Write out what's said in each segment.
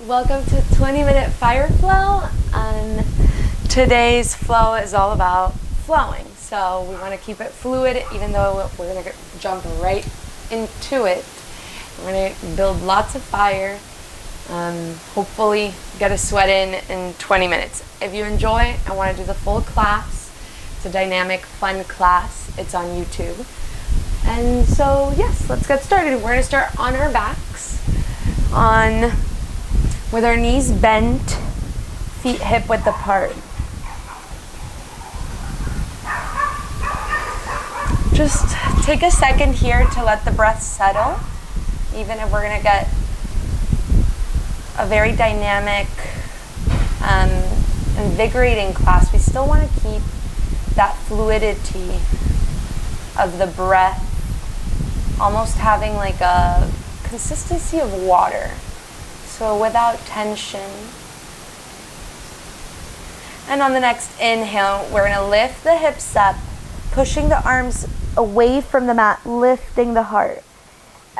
Welcome to 20-minute fire flow. And today's flow is all about flowing. So we want to keep it fluid, even though we're going to jump right into it. We're going to build lots of fire. Hopefully get a sweat in 20 minutes. If you enjoy, I want to do the full class. It's a dynamic, fun class. It's on YouTube. And so, yes, let's get started. We're going to start on our backs, with our knees bent, feet hip width apart. Just take a second here to let the breath settle. Even if we're going to get a very dynamic, invigorating class, we still want to keep that fluidity of the breath, almost having like a consistency of water. So without tension. And on the next inhale, we're going to lift the hips up, pushing the arms away from the mat, lifting the heart.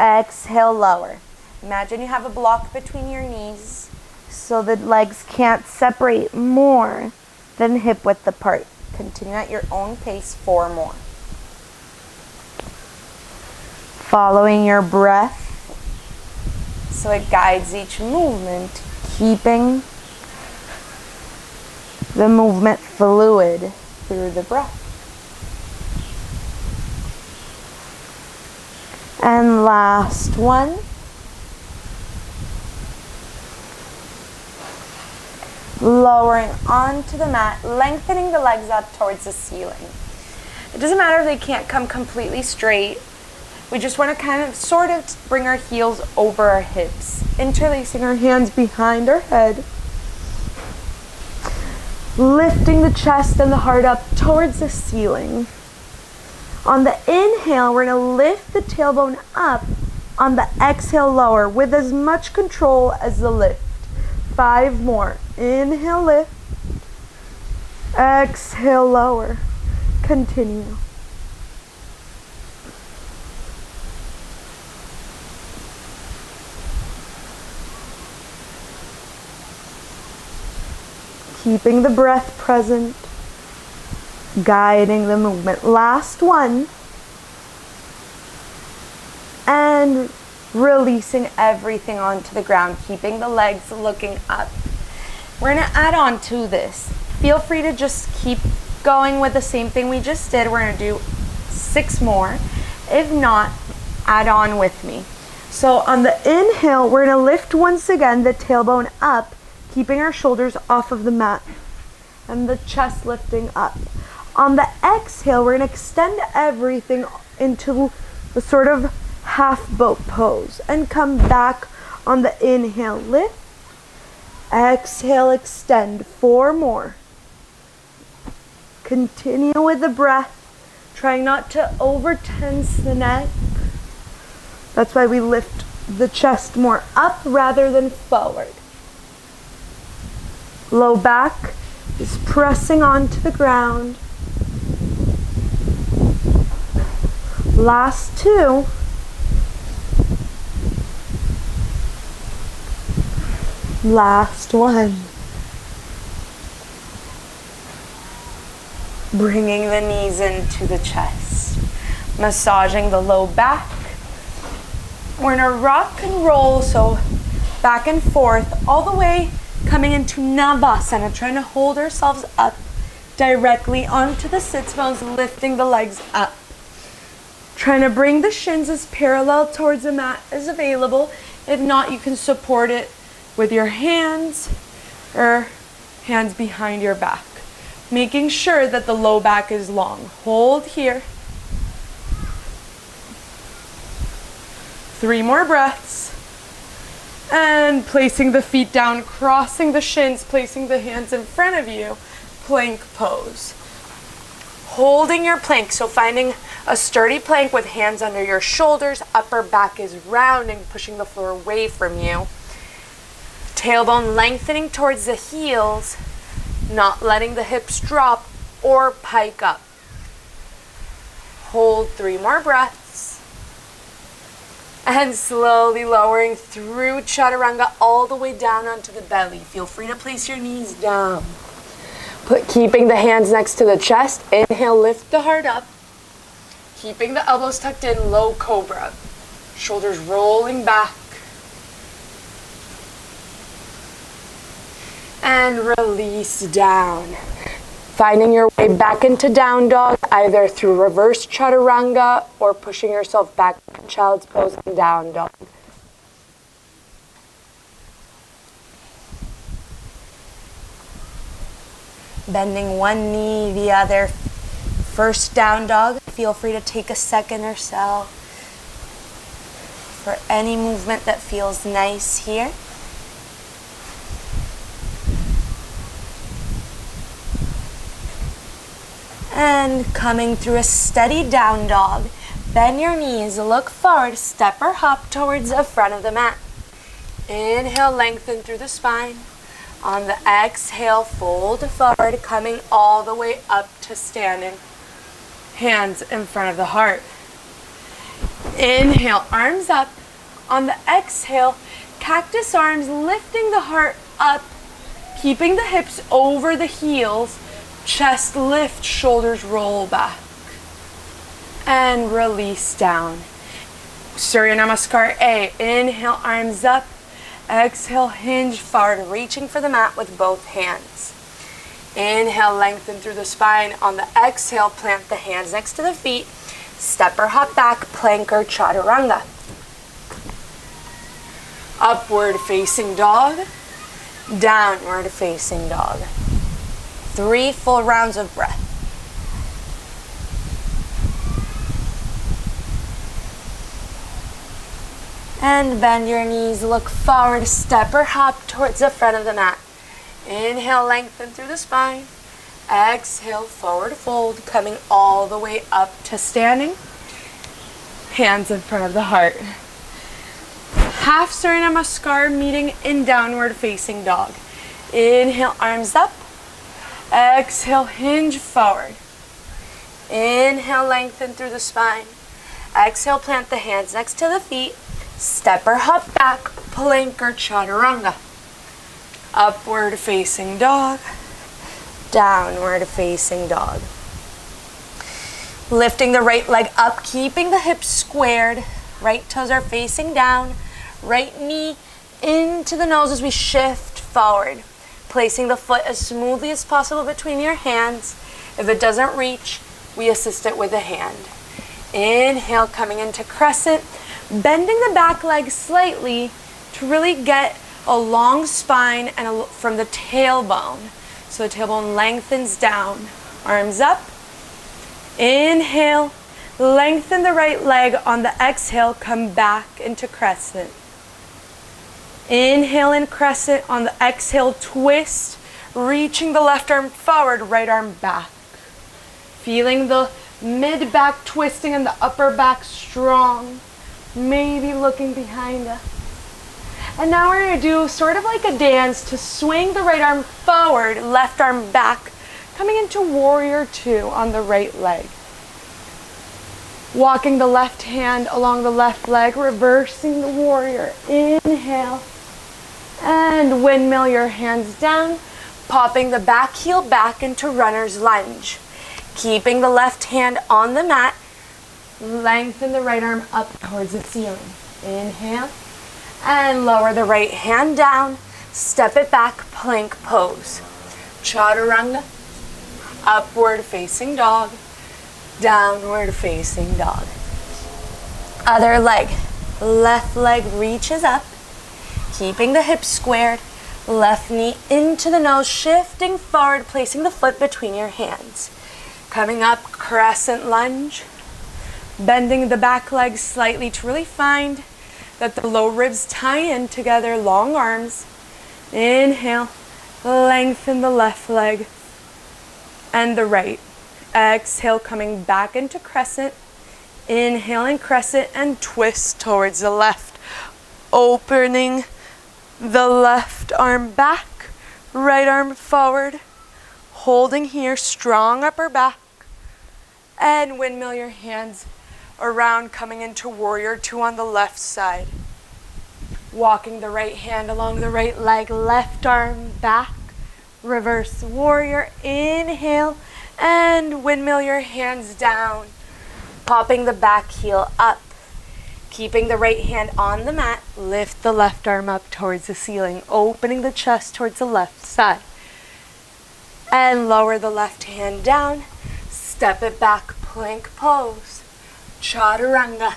Exhale, lower. Imagine you have a block between your knees so the legs can't separate more than hip width apart. Continue at your own pace, 4 more. Following your breath so it guides each movement, keeping the movement fluid through the breath. And last one. Lowering onto the mat, lengthening the legs up towards the ceiling. It doesn't matter if they can't come completely straight. We just want to kind of sort of bring our heels over our hips, interlacing our hands behind our head, lifting the chest and the heart up towards the ceiling. On the inhale, we're going to lift the tailbone up. On the exhale, lower with as much control as the lift. 5 more. Inhale, lift. Exhale, lower. Continue. Keeping the breath present, guiding the movement. Last one. And releasing everything onto the ground, keeping the legs looking up. We're going to add on to this. Feel free to just keep going with the same thing we just did. We're going to do 6 more. If not, add on with me. So on the inhale, we're going to lift once again the tailbone up, keeping our shoulders off of the mat and the chest lifting up. On the exhale, we're going to extend everything into the sort of half boat pose and come back on the inhale, lift. Exhale, extend. 4 more. Continue with the breath, trying not to over tense the neck. That's why we lift the chest more up rather than forward. Low back is pressing onto the ground. Last 2. Last one. Bringing the knees into the chest. Massaging the low back. We're going to rock and roll, so back and forth, all the way coming into Navasana, trying to hold ourselves up directly onto the sits bones, lifting the legs up. Trying to bring the shins as parallel towards the mat as available. If not, you can support it with your hands or hands behind your back. Making sure that the low back is long. Hold here. 3 more breaths. And placing the feet down, crossing the shins, placing the hands in front of you. Plank pose. Holding your plank, so finding a sturdy plank with hands under your shoulders. Upper back is rounding, pushing the floor away from you. Tailbone lengthening towards the heels, not letting the hips drop or pike up. Hold 3 more breaths. And slowly lowering through chaturanga all the way down onto the belly. Feel free to place your knees down. Keeping the hands next to the chest. Inhale, lift the heart up. Keeping the elbows tucked in, low cobra. Shoulders rolling back. And release down. Finding your way back into down dog, either through reverse chaturanga or pushing yourself back to child's pose and down dog. Bending one knee, the other. First down dog, feel free to take a second or so for any movement that feels nice here. And coming through a steady down dog, bend your knees, look forward, step or hop towards the front of the mat. Inhale, lengthen through the spine. On the exhale, fold forward, coming all the way up to standing. Hands in front of the heart. Inhale, arms up. On the exhale, cactus arms, lifting the heart up, keeping the hips over the heels. Chest lift, shoulders roll back. And release down. Surya Namaskar A. Inhale, arms up. Exhale, hinge forward, reaching for the mat with both hands. Inhale, lengthen through the spine. On the exhale, plant the hands next to the feet. Step or hop back, plank or chaturanga. Upward facing dog. Downward facing dog. 3 full rounds of breath. And bend your knees, look forward, step or hop towards the front of the mat. Inhale, lengthen through the spine. Exhale, forward fold, coming all the way up to standing. Hands in front of the heart. Half Surya Namaskar meeting in downward facing dog. Inhale, arms up. Exhale, hinge forward. Inhale, lengthen through the spine. Exhale, plant the hands next to the feet. Step or hop back, plank or chaturanga. Upward facing dog. Downward facing dog. Lifting the right leg up, keeping the hips squared. Right toes are facing down. Right knee into the nose as we shift forward. Placing the foot as smoothly as possible between your hands. If it doesn't reach, we assist it with a hand. Inhale, coming into crescent. Bending the back leg slightly to really get a long spine and from the tailbone. So the tailbone lengthens down. Arms up. Inhale. Lengthen the right leg. On the exhale, come back into crescent. Inhale in crescent. On the exhale, twist. Reaching the left arm forward, right arm back. Feeling the mid-back twisting and the upper back strong. Maybe looking behind us. And now we're going to do sort of like a dance to swing the right arm forward, left arm back, coming into warrior 2 on the right leg. Walking the left hand along the left leg, reversing the warrior. Inhale. And windmill your hands down, popping the back heel back into runner's lunge. Keeping the left hand on the mat, lengthen the right arm up towards the ceiling. Inhale. And lower the right hand down, step it back, plank pose. Chaturanga, upward facing dog, downward facing dog. Other leg, left leg reaches up, keeping the hips squared, left knee into the nose, shifting forward, placing the foot between your hands. Coming up, crescent lunge, bending the back leg slightly to really find that the low ribs tie in together, long arms. Inhale, lengthen the left leg and the right. Exhale, coming back into crescent. Inhale in crescent and twist towards the left. Opening the left arm back, right arm forward. Holding here, strong upper back. And windmill your hands around, coming into warrior two on the left side. Walking the right hand along the right leg, left arm back, reverse warrior, inhale, and windmill your hands down. Popping the back heel up, keeping the right hand on the mat, lift the left arm up towards the ceiling, opening the chest towards the left side. And lower the left hand down, step it back, plank pose, chaturanga,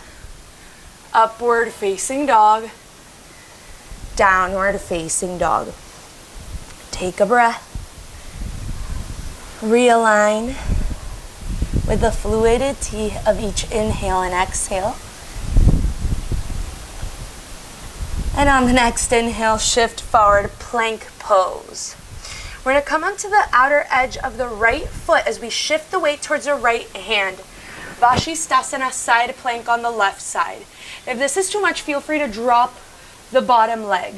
upward facing dog, downward facing dog. Take a breath, realign with the fluidity of each inhale and exhale. And on the next inhale, shift forward, plank pose. We're going to come onto the outer edge of the right foot as we shift the weight towards the right hand. Vashisthasana, side plank on the left side. If this is too much, feel free to drop the bottom leg.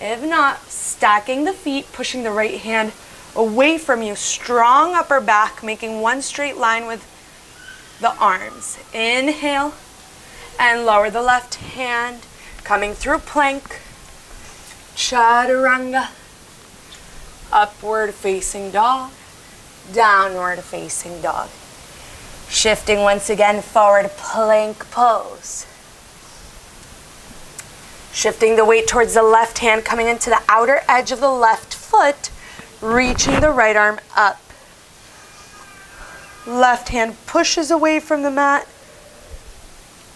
If not, stacking the feet, pushing the right hand away from you, strong upper back, making one straight line with the arms. Inhale and lower the left hand, coming through plank, chaturanga, upward facing dog, downward facing dog. Shifting once again, forward plank pose. Shifting the weight towards the left hand, coming into the outer edge of the left foot, reaching the right arm up. Left hand pushes away from the mat.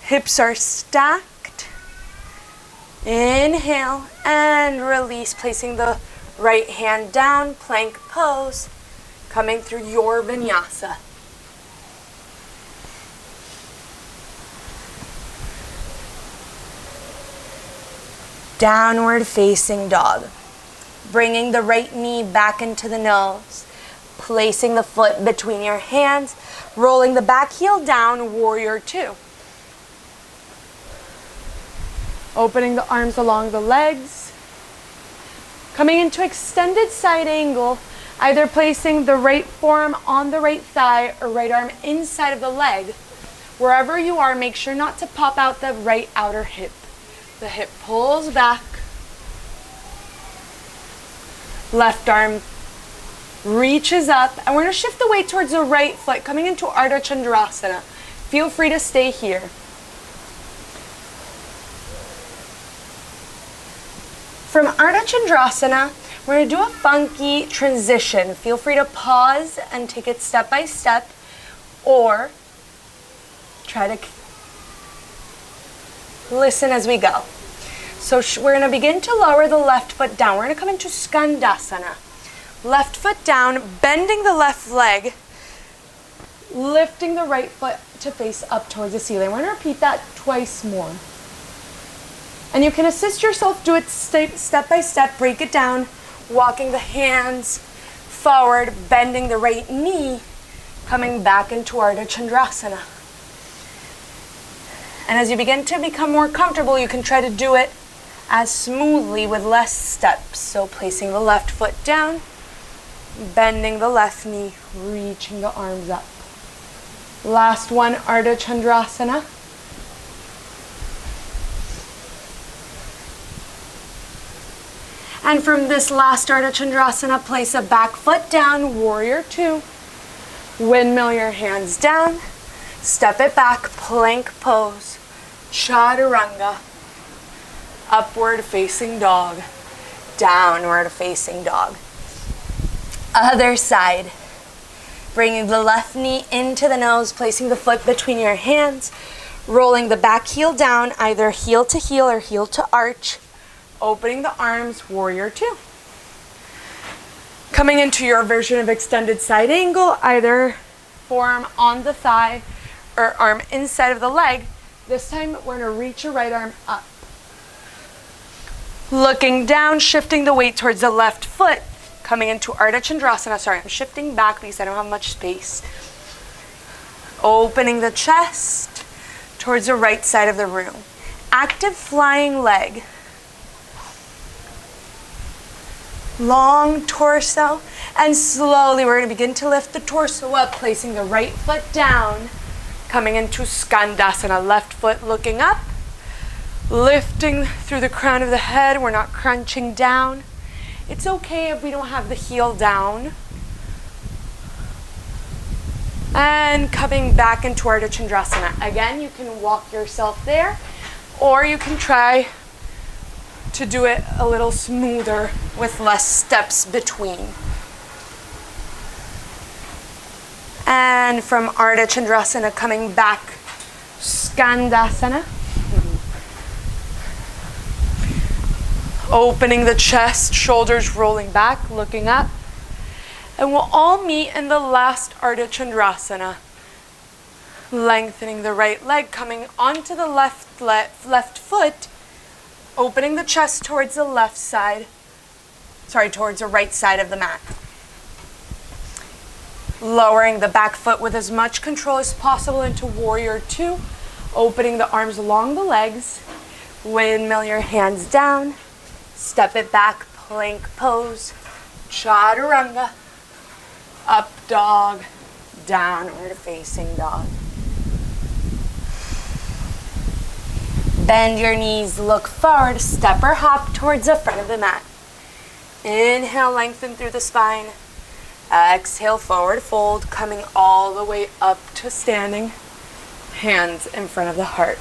Hips are stacked. Inhale and release, placing the right hand down, plank pose, coming through your vinyasa. Downward facing dog. Bringing the right knee back into the nose. Placing the foot between your hands. Rolling the back heel down, warrior two. Opening the arms along the legs. Coming into extended side angle. Either placing the right forearm on the right thigh or right arm inside of the leg. Wherever you are, make sure not to pop out the right outer hip. The hip pulls back. Left arm reaches up. And we're going to shift the weight towards the right foot, coming into Ardha Chandrasana. Feel free to stay here. From Ardha Chandrasana, we're going to do a funky transition. Feel free to pause and take it step by step, or try to listen as we go. So we're going to begin to lower the left foot down. We're going to come into Skandasana. Left foot down, bending the left leg, lifting the right foot to face up towards the ceiling. We're going to repeat that twice more. And you can assist yourself, do it step by step, break it down, walking the hands forward, bending the right knee, coming back into Ardha Chandrasana. And as you begin to become more comfortable, you can try to do it as smoothly with less steps. So placing the left foot down, bending the left knee, reaching the arms up. Last one, Ardha Chandrasana. And from this last Ardha Chandrasana, place a back foot down, warrior two. Windmill your hands down, step it back, plank pose, chaturanga, upward facing dog, downward facing dog. Other side, bringing the left knee into the nose, placing the foot between your hands, rolling the back heel down, either heel to heel or heel to arch, opening the arms, warrior two. Coming into your version of extended side angle, either forearm on the thigh or arm inside of the leg. This time we're going to reach your right arm up. Looking down, shifting the weight towards the left foot, coming into Ardha Chandrasana. Sorry, I'm shifting back because I don't have much space. Opening the chest towards the right side of the room. Active flying leg. Long torso, and slowly we're going to begin to lift the torso up, placing the right foot down, Coming into Skandasana, left foot looking up, lifting through the crown of the head. We're not crunching down. It's okay if we don't have the heel down. And coming back into Ardha Chandrasana. Again, you can walk yourself there, or you can try to do it a little smoother with less steps between. And from Ardha Chandrasana, coming back, Skandasana. Opening the chest, shoulders rolling back, looking up. And we'll all meet in the last Ardha Chandrasana. Lengthening the right leg, coming onto the left foot, opening the chest towards the left side, towards the right side of the mat. Lowering the back foot with as much control as possible into Warrior Two, opening the arms along the legs, windmill your hands down, step it back, plank pose, Chaturanga, up dog, downward facing dog. Bend your knees, look forward, step or hop towards the front of the mat. Inhale, lengthen through the spine. Exhale, forward fold, coming all the way up to standing. Hands in front of the heart.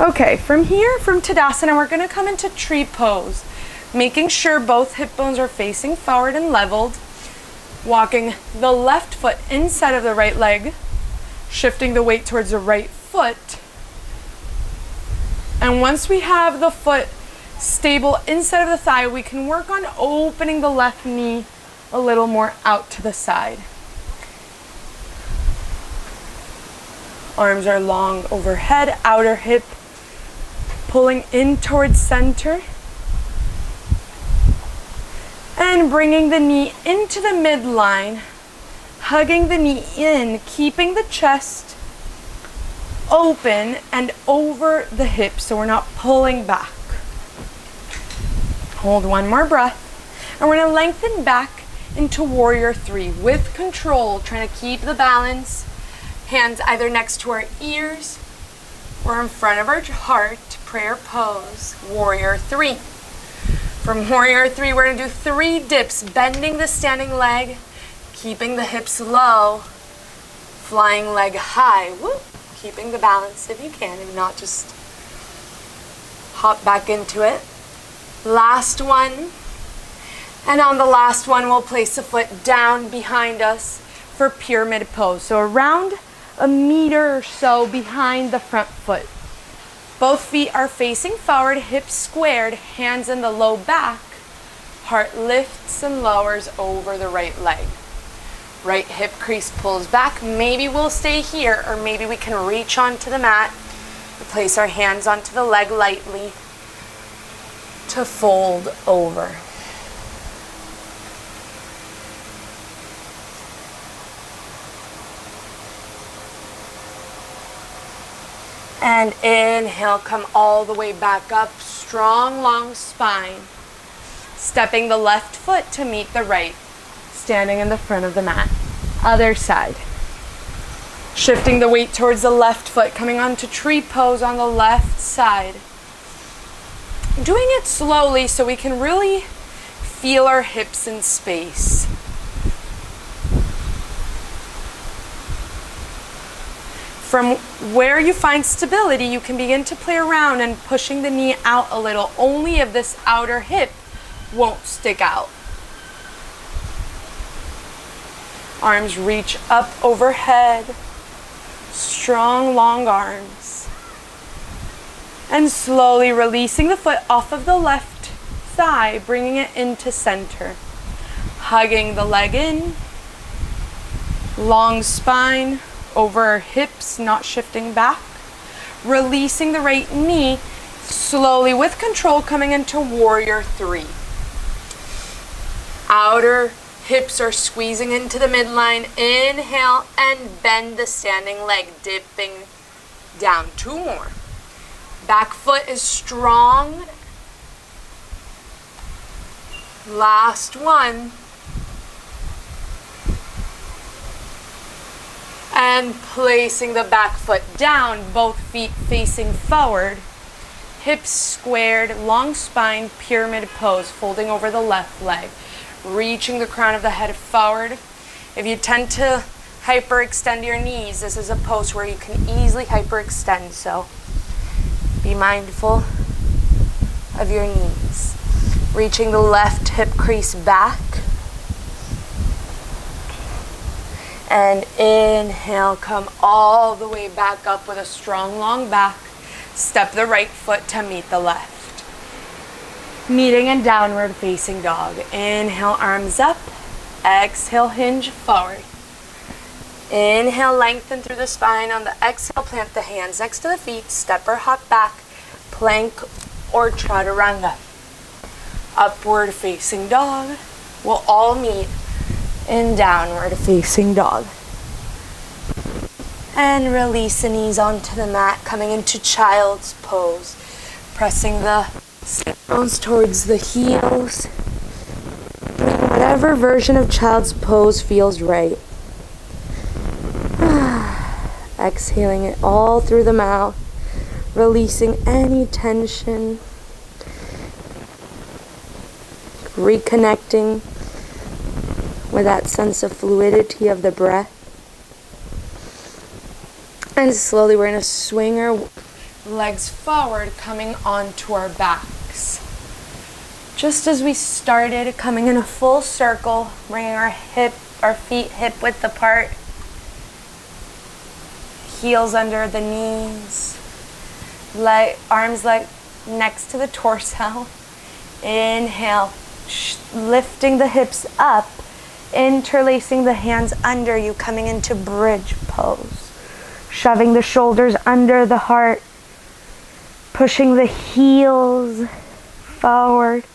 Okay, from here, from Tadasana, we're going to come into tree pose, making sure both hip bones are facing forward and leveled. Walking the left foot inside of the right leg, shifting the weight towards the right foot. And once we have the foot stable inside of the thigh, we can work on opening the left knee a little more out to the side. Arms are long overhead, outer hip pulling in towards center. And bringing the knee into the midline, hugging the knee in, keeping the chest open and over the hips so we're not pulling back. Hold one more breath. And we're going to lengthen back into Warrior Three with control, trying to keep the balance. Hands either next to our ears or in front of our heart. Prayer pose, Warrior Three. From Warrior Three, we're going to do 3 dips, bending the standing leg, keeping the hips low, flying leg high. Woo! Keeping the balance if you can, if not, just hop back into it. Last one. And on the last one, we'll place a foot down behind us for pyramid pose. So around a meter or so behind the front foot. Both feet are facing forward, hips squared, hands in the low back. Heart lifts and lowers over the right leg. Right hip crease pulls back. Maybe we'll stay here, or maybe we can reach onto the mat. Place our hands onto the leg lightly to fold over. And inhale, come all the way back up, strong, long spine. Stepping the left foot to meet the right, standing in the front of the mat. Other side. Shifting the weight towards the left foot, coming onto tree pose on the left side. Doing it slowly so we can really feel our hips in space. From where you find stability, you can begin to play around and pushing the knee out a little, only if this outer hip won't stick out. Arms reach up overhead, strong long arms. And slowly releasing the foot off of the left thigh, bringing it into center. Hugging the leg in, long spine, over our hips, not shifting back. Releasing the right knee, slowly with control coming into Warrior Three. Outer hips are squeezing into the midline. Inhale and bend the standing leg, dipping down. 2 more. Back foot is strong. Last one. And placing the back foot down, both feet facing forward, hips squared, long spine, pyramid pose, folding over the left leg, reaching the crown of the head forward. If you tend to hyperextend your knees, this is a pose where you can easily hyperextend, so be mindful of your knees. Reaching the left hip crease back. And inhale, come all the way back up with a strong long back. Step the right foot to meet the left. Meeting in downward facing dog. Inhale, arms up. Exhale, hinge forward. Inhale, lengthen through the spine. On the exhale, plant the hands next to the feet. Step or hop back. Plank or chaturanga. Upward facing dog. We'll all meet in downward facing dog. And release the knees onto the mat, coming into child's pose. Pressing the sit bones towards the heels. Whatever version of child's pose feels right. Exhaling it all through the mouth, releasing any tension. Reconnecting with that sense of fluidity of the breath. And slowly we're going to swing our legs forward, coming onto our backs. Just as we started, coming in a full circle, bringing our feet hip width apart. Heels under the knees. Arms next to the torso. Inhale, lifting the hips up. Interlacing the hands under you, coming into bridge pose. Shoving the shoulders under the heart. Pushing the heels forward.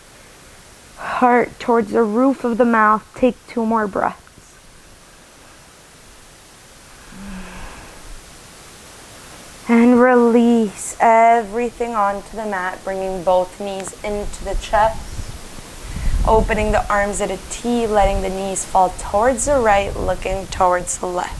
Heart towards the roof of the mouth. Take 2 more breaths. And release everything onto the mat, bringing both knees into the chest. Opening the arms at a T, letting the knees fall towards the right, looking towards the left.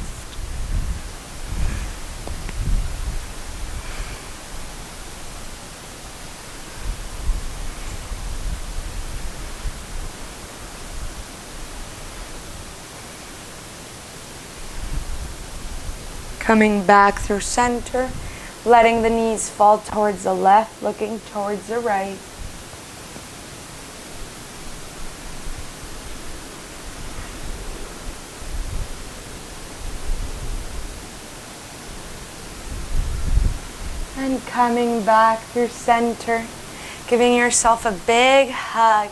Coming back through center, letting the knees fall towards the left, looking towards the right. And coming back through center, giving yourself a big hug,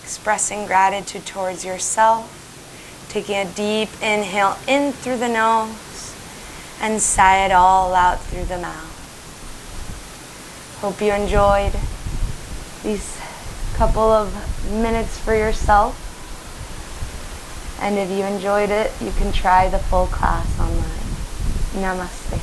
expressing gratitude towards yourself, taking a deep inhale in through the nose and sigh it all out through the mouth. Hope you enjoyed these couple of minutes for yourself. And if you enjoyed it, you can try the full class online. Namaste.